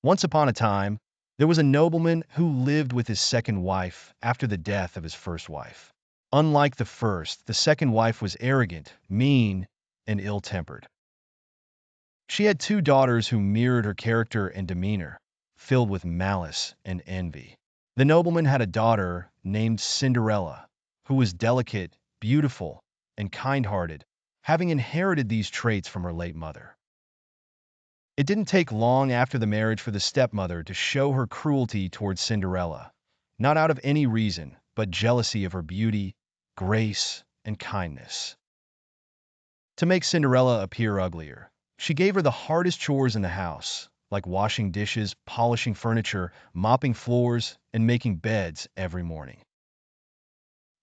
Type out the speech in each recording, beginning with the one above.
Once upon a time, there was a nobleman who lived with his second wife after the death of his first wife. Unlike the first, the second wife was arrogant, mean, and ill-tempered. She had two daughters who mirrored her character and demeanor, filled with malice and envy. The nobleman had a daughter named Cinderella, who was delicate, beautiful, and kind-hearted, having inherited these traits from her late mother. It didn't take long after the marriage for the stepmother to show her cruelty towards Cinderella, not out of any reason, but jealousy of her beauty, grace, and kindness. To make Cinderella appear uglier, she gave her the hardest chores in the house, like washing dishes, polishing furniture, mopping floors, and making beds every morning.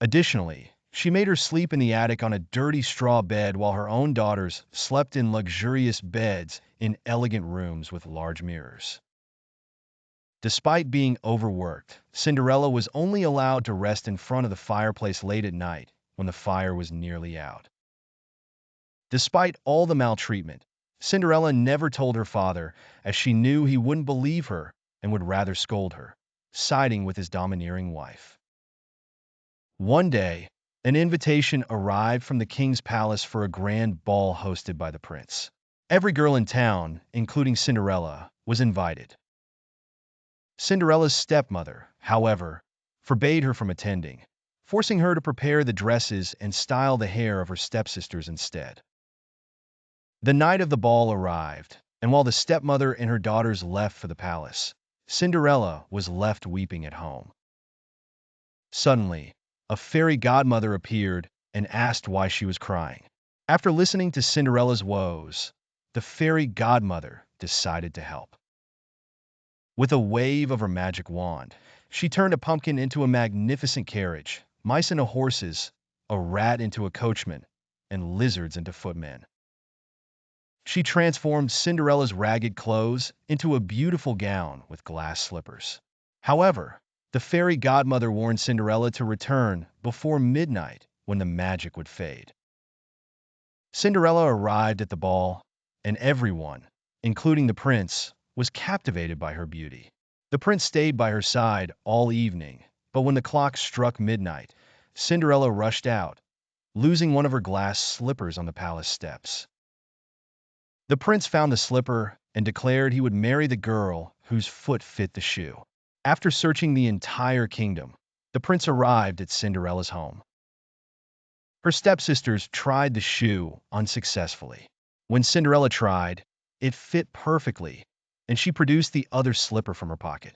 Additionally, she made her sleep in the attic on a dirty straw bed while her own daughters slept in luxurious beds in elegant rooms with large mirrors. Despite being overworked, Cinderella was only allowed to rest in front of the fireplace late at night when the fire was nearly out. Despite all the maltreatment, Cinderella never told her father, as she knew he wouldn't believe her and would rather scold her, siding with his domineering wife. One day, an invitation arrived from the king's palace for a grand ball hosted by the prince. Every girl in town, including Cinderella, was invited. Cinderella's stepmother, however, forbade her from attending, forcing her to prepare the dresses and style the hair of her stepsisters instead. The night of the ball arrived, and while the stepmother and her daughters left for the palace, Cinderella was left weeping at home. Suddenly, a fairy godmother appeared and asked why she was crying. After listening to Cinderella's woes, the fairy godmother decided to help. With a wave of her magic wand, she turned a pumpkin into a magnificent carriage, mice into horses, a rat into a coachman, and lizards into footmen. She transformed Cinderella's ragged clothes into a beautiful gown with glass slippers. However, the fairy godmother warned Cinderella to return before midnight when the magic would fade. Cinderella arrived at the ball, and everyone, including the prince, was captivated by her beauty. The prince stayed by her side all evening, but when the clock struck midnight, Cinderella rushed out, losing one of her glass slippers on the palace steps. The prince found the slipper and declared he would marry the girl whose foot fit the shoe. After searching the entire kingdom, the prince arrived at Cinderella's home. Her stepsisters tried the shoe unsuccessfully. When Cinderella tried, it fit perfectly, and she produced the other slipper from her pocket.